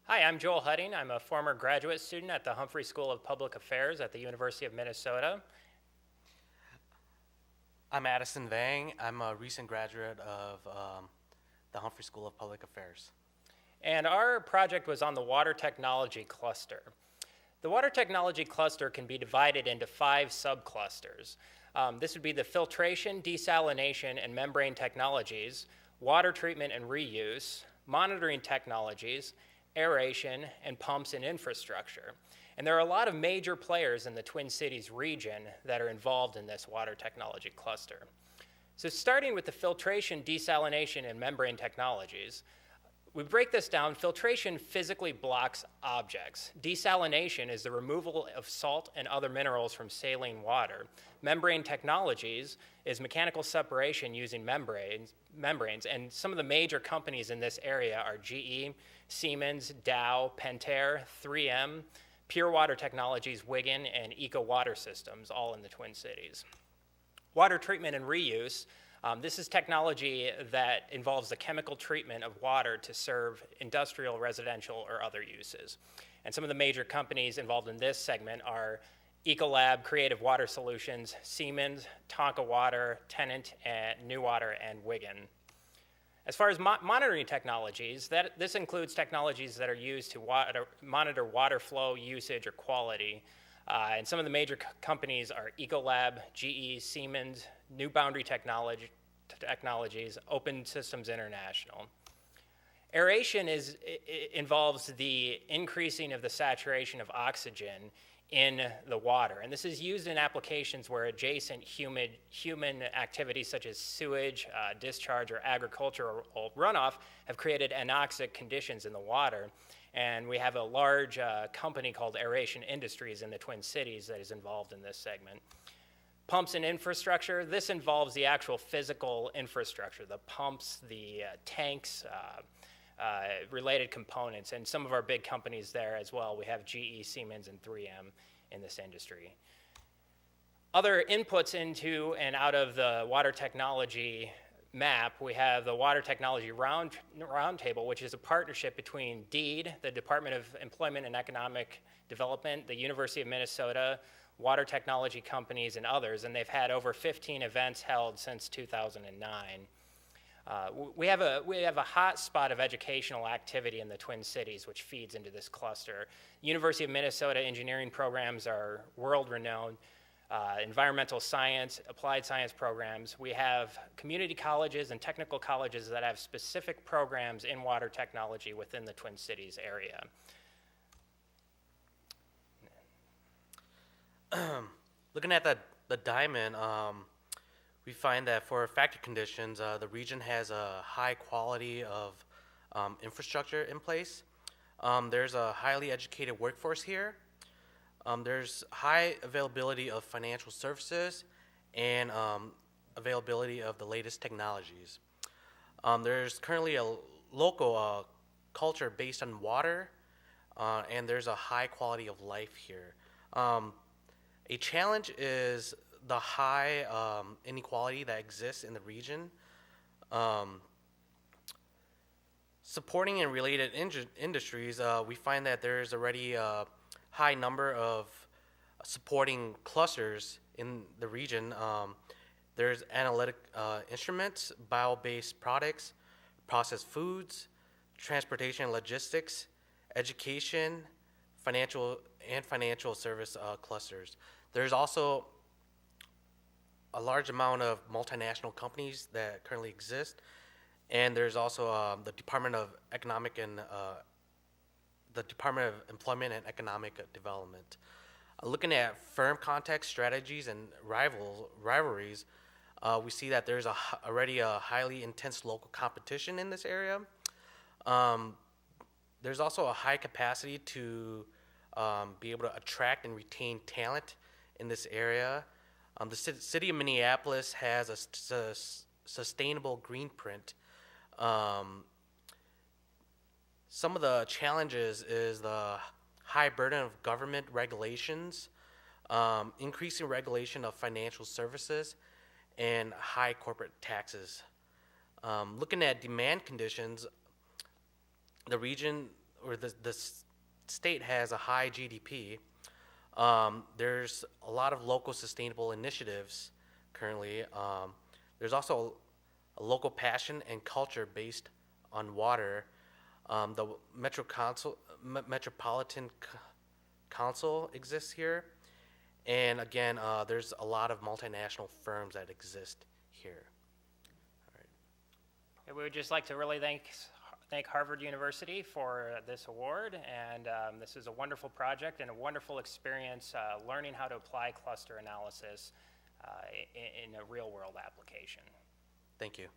Hi, I'm Joel Huting. I'm a former graduate student at the Humphrey School of Public Affairs at the University of Minnesota. I'm Addison Vang. I'm a recent graduate of the Humphrey School of Public Affairs. And our project was on the water technology cluster. The water technology cluster can be divided into 5 subclusters. This would be the filtration, desalination, and membrane technologies, water treatment and reuse, monitoring technologies, aeration, and pumps and infrastructure. And there are a lot of major players in the Twin Cities region that are involved in this water technology cluster. So starting with the filtration, desalination, and membrane technologies, we break this down. Filtration physically blocks objects. Desalination is the removal of salt and other minerals from saline water. Membrane technologies is mechanical separation using membranes, and some of the major companies in this area are GE, Siemens, Dow, Pentair, 3M, Pure Water Technologies, Wigan, and Eco Water Systems, all in the Twin Cities. Water treatment and reuse. This is technology that involves the chemical treatment of water to serve industrial, residential, or other uses. And some of the major companies involved in this segment are Ecolab, Creative Water Solutions, Siemens, Tonka Water, Tennant, and New Water, and Wigan. As far as monitoring technologies, this includes technologies that are used to monitor water flow, usage, or quality. And some of the major companies are Ecolab, GE, Siemens, New Boundary Technologies, Open Systems International. Aeration involves the increasing of the saturation of oxygen in the water. And this is used in applications where adjacent human activities such as sewage, discharge, or agricultural runoff have created anoxic conditions in the water. And we have a large company called Aeration Industries in the Twin Cities that is involved in this segment. Pumps and infrastructure, this involves the actual physical infrastructure, the pumps, the tanks, related components, and some of our big companies there as well. We have GE, Siemens, and 3M in this industry. Other inputs into and out of the water technology map, we have the Water Technology Roundtable, which is a partnership between DEED, the Department of Employment and Economic Development, the University of Minnesota, water technology companies, and others, and they've had over 15 events held since 2009. We have a hot spot of educational activity in the Twin Cities, which feeds into this cluster. University of Minnesota engineering programs are world-renowned. Environmental science, applied science programs. We have community colleges and technical colleges that have specific programs in water technology within the Twin Cities area. Looking at the diamond, we find that for factory conditions, the region has a high quality of infrastructure in place. There's a highly educated workforce here. There's high availability of financial services and availability of the latest technologies. There's currently a local culture based on water, and there's a high quality of life here. A challenge is the high inequality that exists in the region. Supporting and related industries, we find that there's already a high number of supporting clusters in the region. There's analytic instruments, bio-based products, processed foods, transportation and logistics, education, financial service clusters. There's also a large amount of multinational companies that currently exist, and there's also the Department of Employment and Economic Development. Looking at firm context strategies and rivalries, we see that there's already a highly intense local competition in this area. There's also a high capacity to be able to attract and retain talent in this area. The city of Minneapolis has a sustainable green print. Some of the challenges is the high burden of government regulations, increasing regulation of financial services, and high corporate taxes. Looking at demand conditions, the region state has a high GDP. There's a lot of local sustainable initiatives currently. There's also a local passion and culture based on water. The Metropolitan Council exists here. And again, there's a lot of multinational firms that exist here. All right. We would just like to really thank Harvard University for this award, and this is a wonderful project and a wonderful experience learning how to apply cluster analysis in a real-world application. Thank you.